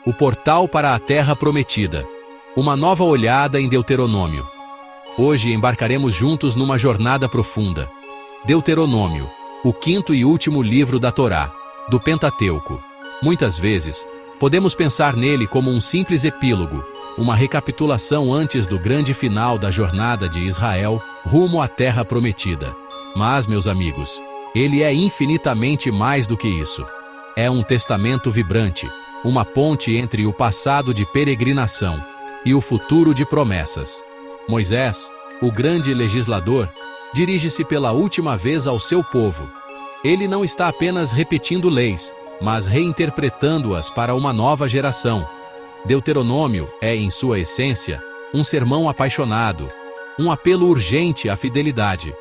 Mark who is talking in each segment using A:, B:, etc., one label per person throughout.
A: O portal para a terra prometida. Uma nova olhada em Deuteronômio. Hoje embarcaremos juntos numa jornada profunda. Deuteronômio, o quinto e último livro da Torá, do Pentateuco. Muitas vezes, podemos pensar nele como um simples epílogo, uma recapitulação antes do grande final da jornada de Israel rumo à terra prometida. Mas, meus amigos, ele é infinitamente mais do que isso. É um testamento vibrante, uma ponte entre o passado de peregrinação e o futuro de promessas. Moisés, o grande legislador, dirige-se pela última vez ao seu povo. Ele não está apenas repetindo leis, mas reinterpretando-as para uma nova geração. Deuteronômio é, em sua essência, um sermão apaixonado, um apelo urgente à fidelidade.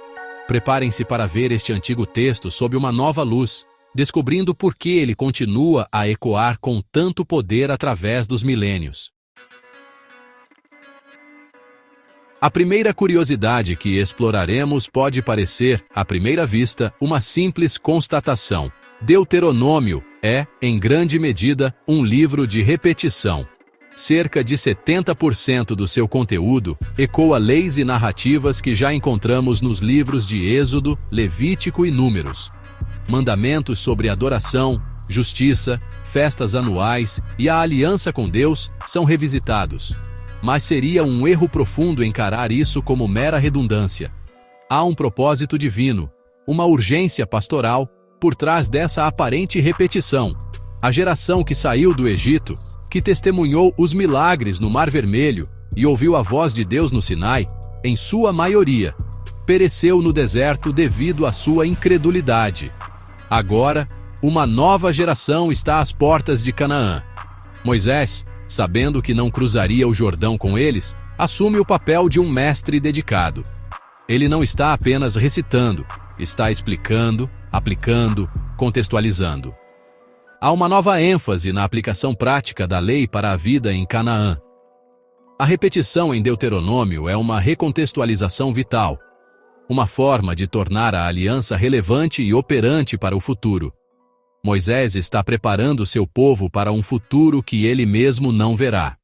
A: Preparem-se para ver este antigo texto sob uma nova luz, descobrindo por que ele continua a ecoar com tanto poder através dos milênios. A primeira curiosidade que exploraremos pode parecer, à primeira vista, uma simples constatação. Deuteronômio é, em grande medida, um livro de repetição. Cerca de 70% do seu conteúdo ecoa leis e narrativas que já encontramos nos livros de Êxodo, Levítico e Números. Mandamentos sobre adoração, justiça, festas anuais e a aliança com Deus são revisitados. Mas seria um erro profundo encarar isso como mera redundância. Há um propósito divino, uma urgência pastoral, por trás dessa aparente repetição. A geração que saiu do Egito, que testemunhou os milagres no Mar Vermelho e ouviu a voz de Deus no Sinai, em sua maioria, pereceu no deserto devido à sua incredulidade. Agora, uma nova geração está às portas de Canaã. Moisés, sabendo que não cruzaria o Jordão com eles, assume o papel de um mestre dedicado. Ele não está apenas recitando, está explicando, aplicando, contextualizando. Há uma nova ênfase na aplicação prática da lei para a vida em Canaã. A repetição em Deuteronômio é uma recontextualização vital, uma forma de tornar a aliança relevante e operante para o futuro. Moisés está preparando seu povo para um futuro que ele mesmo não verá.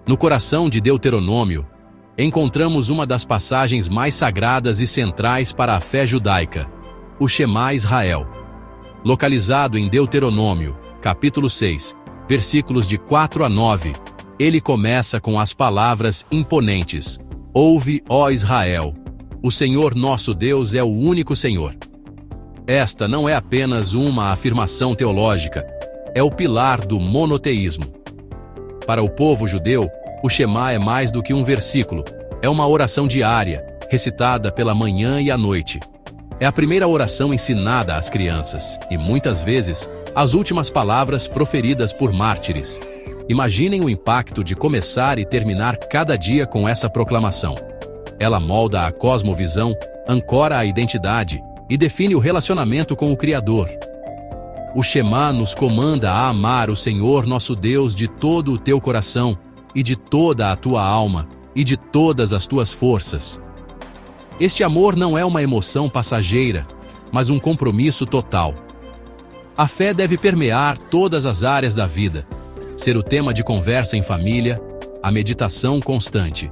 A: No coração de Deuteronômio, encontramos uma das passagens mais sagradas e centrais para a fé judaica, o Shema Israel. Localizado em Deuteronômio, capítulo 6, versículos de 4 a 9, ele começa com as palavras imponentes: Ouve, ó Israel, o Senhor nosso Deus é o único Senhor. Esta não é apenas uma afirmação teológica, é o pilar do monoteísmo. Para o povo judeu, o Shema é mais do que um versículo, é uma oração diária, recitada pela manhã e à noite. É a primeira oração ensinada às crianças, e muitas vezes, as últimas palavras proferidas por mártires. Imaginem o impacto de começar e terminar cada dia com essa proclamação. Ela molda a cosmovisão, ancora a identidade e define o relacionamento com o Criador. O Shema nos comanda a amar o Senhor nosso Deus de todo o teu coração, e de toda a tua alma, e de todas as tuas forças. Este amor não é uma emoção passageira, mas um compromisso total. A fé deve permear todas as áreas da vida, ser o tema de conversa em família, a meditação constante.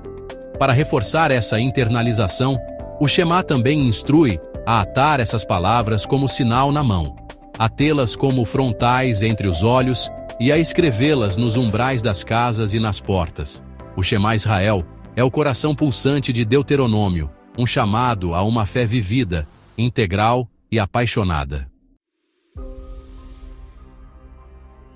A: Para reforçar essa internalização, o Shema também instrui a atar essas palavras como sinal na mão, a tê-las como frontais entre os olhos e a escrevê-las nos umbrais das casas e nas portas. O Shema Israel é o coração pulsante de Deuteronômio, um chamado a uma fé vivida, integral e apaixonada.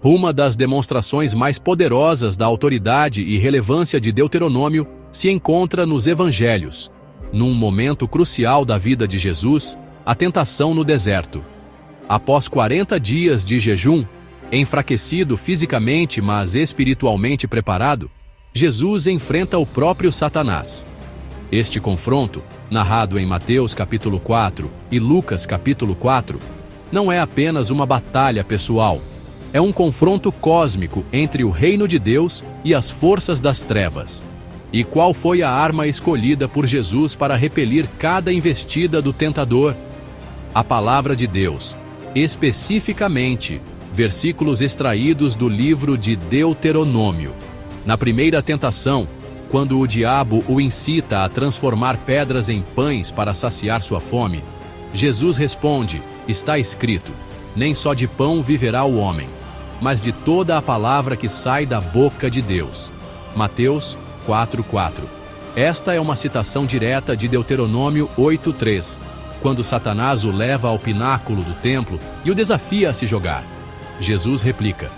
A: Uma das demonstrações mais poderosas da autoridade e relevância de Deuteronômio se encontra nos Evangelhos. Num momento crucial da vida de Jesus, a tentação no deserto. Após 40 dias de jejum, enfraquecido fisicamente mas espiritualmente preparado, Jesus enfrenta o próprio Satanás. Este confronto, narrado em Mateus capítulo 4 e Lucas capítulo 4, não é apenas uma batalha pessoal, é um confronto cósmico entre o reino de Deus e as forças das trevas. E qual foi a arma escolhida por Jesus para repelir cada investida do tentador? A palavra de Deus, especificamente Versículos extraídos do livro de Deuteronômio. Na primeira tentação, quando o diabo o incita a transformar pedras em pães para saciar sua fome, Jesus responde: está escrito, nem só de pão viverá o homem, mas de toda a palavra que sai da boca de Deus. Mateus 4:4. Esta é uma citação direta de Deuteronômio 8:3, quando Satanás o leva ao pináculo do templo e o desafia a se jogar. Jesus replica: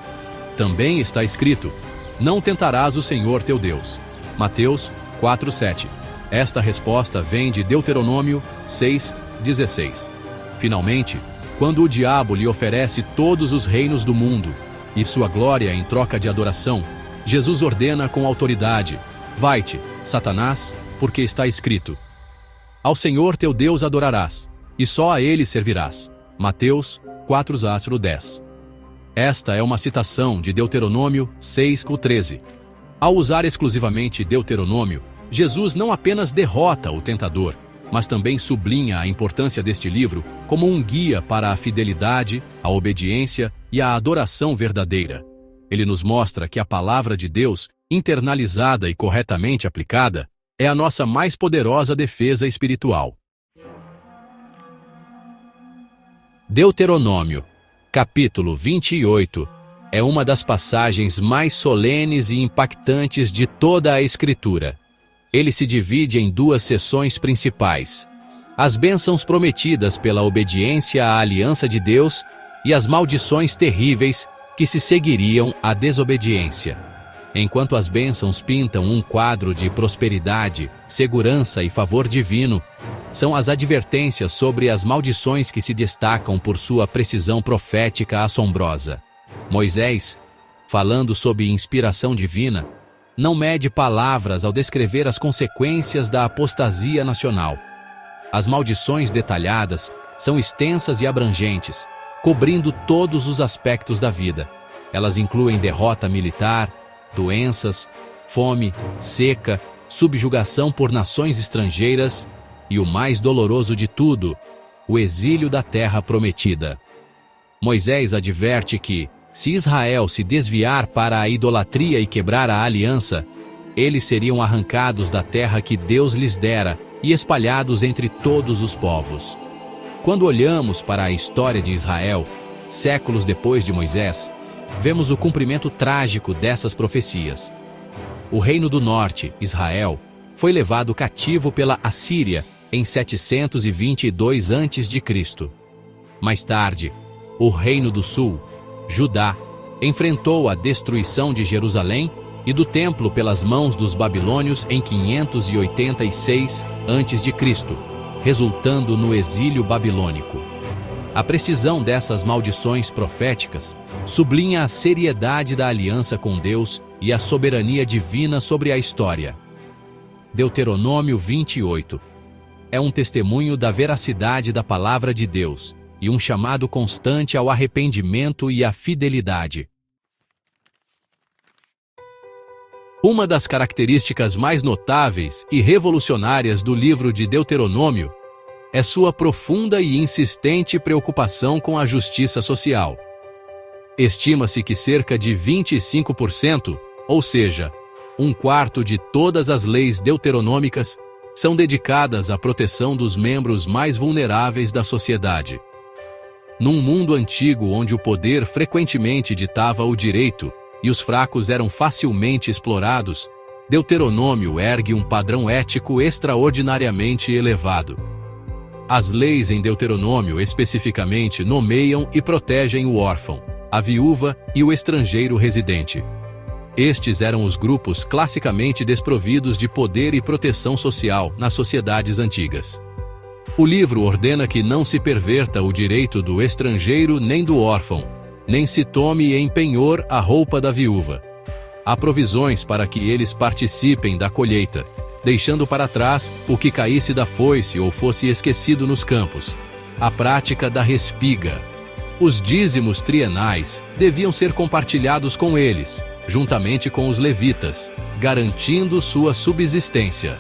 A: também está escrito, não tentarás o Senhor teu Deus. Mateus 4:7. Esta resposta vem de Deuteronômio 6:16. Finalmente, quando o diabo lhe oferece todos os reinos do mundo e sua glória em troca de adoração, Jesus ordena com autoridade: vai-te, Satanás, porque está escrito, ao Senhor teu Deus adorarás, e só a ele servirás. Mateus 4:10. Esta é uma citação de Deuteronômio 6:13. Ao usar exclusivamente Deuteronômio, Jesus não apenas derrota o tentador, mas também sublinha a importância deste livro como um guia para a fidelidade, a obediência e a adoração verdadeira. Ele nos mostra que a palavra de Deus, internalizada e corretamente aplicada, é a nossa mais poderosa defesa espiritual. Deuteronômio, capítulo 28, é uma das passagens mais solenes e impactantes de toda a Escritura. Ele se divide em duas seções principais: as bênçãos prometidas pela obediência à aliança de Deus e as maldições terríveis que se seguiriam à desobediência. Enquanto as bênçãos pintam um quadro de prosperidade, segurança e favor divino, são as advertências sobre as maldições que se destacam por sua precisão profética assombrosa. Moisés, falando sob inspiração divina, não mede palavras ao descrever as consequências da apostasia nacional. As maldições detalhadas são extensas e abrangentes, cobrindo todos os aspectos da vida. Elas incluem derrota militar, doenças, fome, seca, subjugação por nações estrangeiras e, o mais doloroso de tudo, o exílio da terra prometida. Moisés adverte que, se Israel se desviar para a idolatria e quebrar a aliança, eles seriam arrancados da terra que Deus lhes dera e espalhados entre todos os povos. Quando olhamos para a história de Israel, séculos depois de Moisés, vemos o cumprimento trágico dessas profecias. O reino do norte, Israel, foi levado cativo pela Assíria em 722 a.C. Mais tarde, o reino do sul, Judá, enfrentou a destruição de Jerusalém e do templo pelas mãos dos babilônios em 586 a.C., resultando no exílio babilônico. A precisão dessas maldições proféticas sublinha a seriedade da aliança com Deus e a soberania divina sobre a história. Deuteronômio 28 é um testemunho da veracidade da palavra de Deus e um chamado constante ao arrependimento e à fidelidade. Uma das características mais notáveis e revolucionárias do livro de Deuteronômio é sua profunda e insistente preocupação com a justiça social. Estima-se que cerca de 25%, ou seja, 1/4 de todas as leis deuteronômicas, são dedicadas à proteção dos membros mais vulneráveis da sociedade. Num mundo antigo onde o poder frequentemente ditava o direito e os fracos eram facilmente explorados, Deuteronômio ergue um padrão ético extraordinariamente elevado. As leis em Deuteronômio especificamente nomeiam e protegem o órfão, a viúva e o estrangeiro residente. Estes eram os grupos classicamente desprovidos de poder e proteção social nas sociedades antigas. O livro ordena que não se perverta o direito do estrangeiro nem do órfão, nem se tome em penhor a roupa da viúva. Há provisões para que eles participem da colheita, deixando para trás o que caísse da foice ou fosse esquecido nos campos. A prática da respiga. Os dízimos trienais deviam ser compartilhados com eles, juntamente com os levitas, garantindo sua subsistência.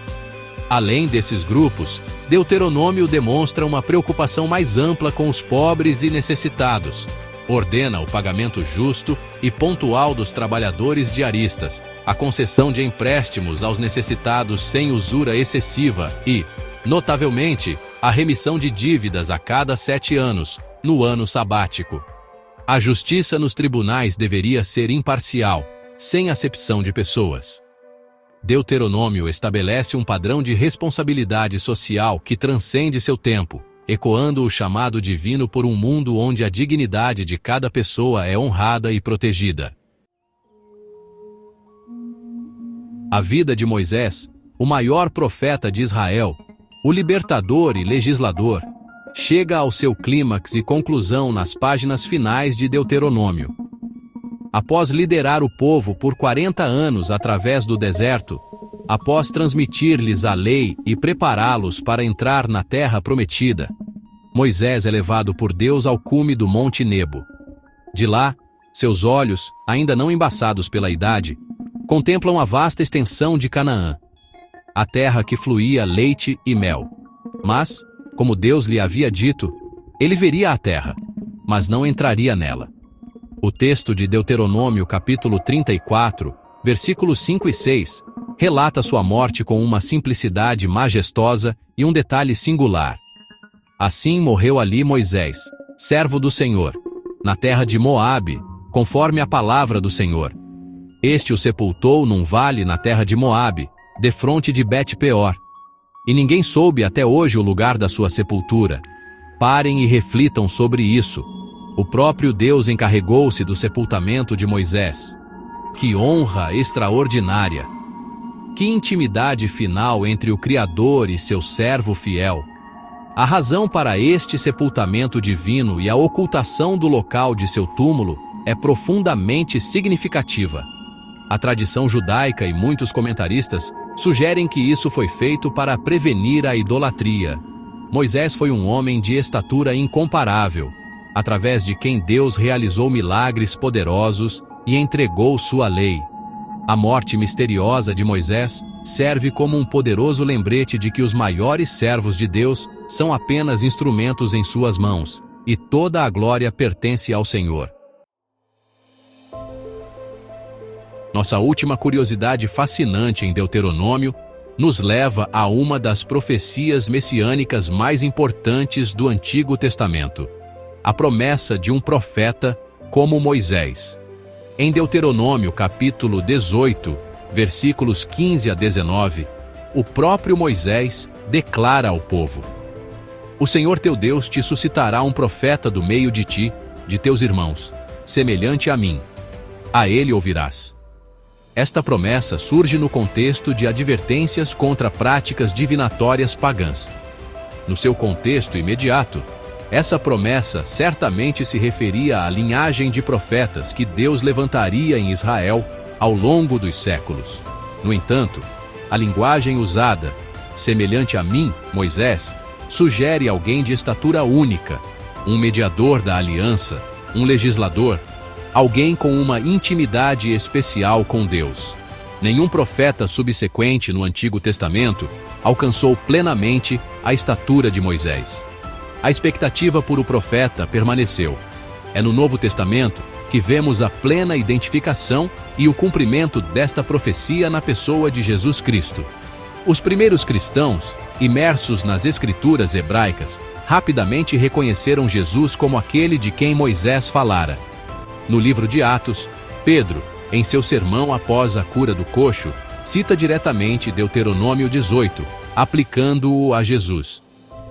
A: Além desses grupos, Deuteronômio demonstra uma preocupação mais ampla com os pobres e necessitados. Ordena o pagamento justo e pontual dos trabalhadores diaristas, a concessão de empréstimos aos necessitados sem usura excessiva e, notavelmente, a remissão de dívidas a cada 7 anos, no ano sabático. A justiça nos tribunais deveria ser imparcial, sem acepção de pessoas. Deuteronômio estabelece um padrão de responsabilidade social que transcende seu tempo, ecoando o chamado divino por um mundo onde a dignidade de cada pessoa é honrada e protegida. A vida de Moisés, o maior profeta de Israel, o libertador e legislador, chega ao seu clímax e conclusão nas páginas finais de Deuteronômio. Após liderar o povo por 40 anos através do deserto, após transmitir-lhes a lei e prepará-los para entrar na terra prometida, Moisés é levado por Deus ao cume do Monte Nebo. De lá, seus olhos, ainda não embaçados pela idade, contemplam a vasta extensão de Canaã, a terra que fluía leite e mel. Mas, como Deus lhe havia dito, ele veria a terra, mas não entraria nela. O texto de Deuteronômio capítulo 34, versículos 5 e 6, relata sua morte com uma simplicidade majestosa e um detalhe singular. Assim morreu ali Moisés, servo do Senhor, na terra de Moabe, conforme a palavra do Senhor. Este o sepultou num vale na terra de Moabe, defronte de Bet-peor. E ninguém soube até hoje o lugar da sua sepultura. Parem e reflitam sobre isso. O próprio Deus encarregou-se do sepultamento de Moisés. Que honra extraordinária! Que intimidade final entre o Criador e seu servo fiel! A razão para este sepultamento divino e a ocultação do local de seu túmulo é profundamente significativa. A tradição judaica e muitos comentaristas sugerem que isso foi feito para prevenir a idolatria. Moisés foi um homem de estatura incomparável, através de quem Deus realizou milagres poderosos e entregou sua lei. A morte misteriosa de Moisés serve como um poderoso lembrete de que os maiores servos de Deus são apenas instrumentos em suas mãos, e toda a glória pertence ao Senhor. Nossa última curiosidade fascinante em Deuteronômio nos leva a uma das profecias messiânicas mais importantes do Antigo Testamento: a promessa de um profeta como Moisés. Em Deuteronômio capítulo 18, versículos 15 a 19, o próprio Moisés declara ao povo: O Senhor teu Deus te suscitará um profeta do meio de ti, de teus irmãos, semelhante a mim. A ele ouvirás. Esta promessa surge no contexto de advertências contra práticas divinatórias pagãs. No seu contexto imediato, essa promessa certamente se referia à linhagem de profetas que Deus levantaria em Israel ao longo dos séculos. No entanto, a linguagem usada, semelhante a mim, Moisés, sugere alguém de estatura única, um mediador da aliança, um legislador, alguém com uma intimidade especial com Deus. Nenhum profeta subsequente no Antigo Testamento alcançou plenamente a estatura de Moisés. A expectativa por o profeta permaneceu. É no Novo Testamento que vemos a plena identificação e o cumprimento desta profecia na pessoa de Jesus Cristo. Os primeiros cristãos, imersos nas escrituras hebraicas, rapidamente reconheceram Jesus como aquele de quem Moisés falara. No livro de Atos, Pedro, em seu sermão após a cura do coxo, cita diretamente Deuteronômio 18, aplicando-o a Jesus.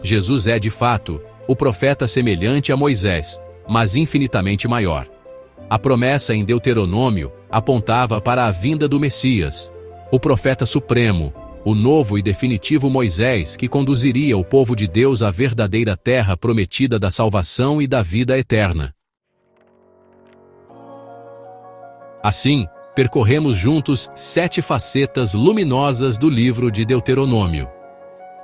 A: Jesus é, de fato, o profeta semelhante a Moisés, mas infinitamente maior. A promessa em Deuteronômio apontava para a vinda do Messias, o profeta supremo, o novo e definitivo Moisés que conduziria o povo de Deus à verdadeira terra prometida da salvação e da vida eterna. Assim, percorremos juntos 7 facetas luminosas do livro de Deuteronômio.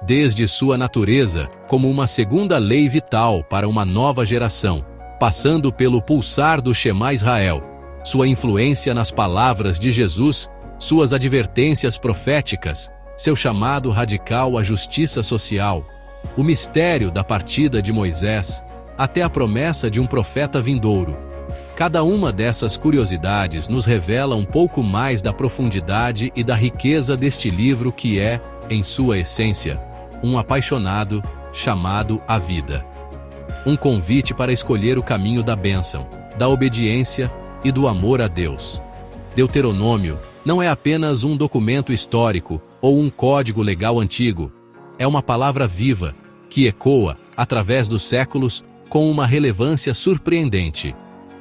A: Desde sua natureza, como uma segunda lei vital para uma nova geração, passando pelo pulsar do Shema Israel, sua influência nas palavras de Jesus, suas advertências proféticas, seu chamado radical à justiça social, o mistério da partida de Moisés, até a promessa de um profeta vindouro. Cada uma dessas curiosidades nos revela um pouco mais da profundidade e da riqueza deste livro que é, em sua essência, um apaixonado chamado à vida. Um convite para escolher o caminho da bênção, da obediência e do amor a Deus. Deuteronômio não é apenas um documento histórico ou um código legal antigo. É uma palavra viva, que ecoa, através dos séculos, com uma relevância surpreendente.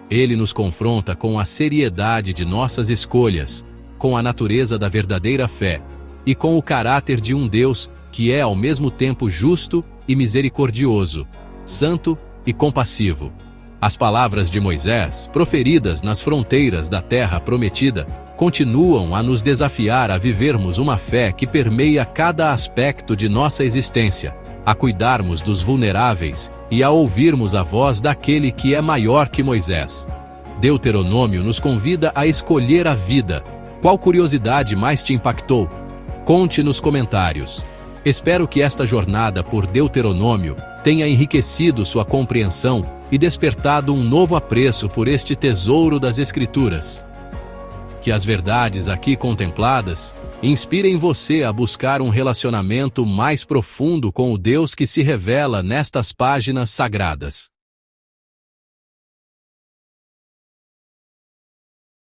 A: Ele nos confronta com a seriedade de nossas escolhas, com a natureza da verdadeira fé e com o caráter de um Deus que é ao mesmo tempo justo e misericordioso, santo e compassivo. As palavras de Moisés, proferidas nas fronteiras da terra prometida, continuam a nos desafiar a vivermos uma fé que permeia cada aspecto de nossa existência, a cuidarmos dos vulneráveis e a ouvirmos a voz daquele que é maior que Moisés. Deuteronômio nos convida a escolher a vida. Qual curiosidade mais te impactou? Conte nos comentários. Espero que esta jornada por Deuteronômio tenha enriquecido sua compreensão e despertado um novo apreço por este tesouro das Escrituras. Que as verdades aqui contempladas inspirem você a buscar um relacionamento mais profundo com o Deus que se revela nestas páginas sagradas.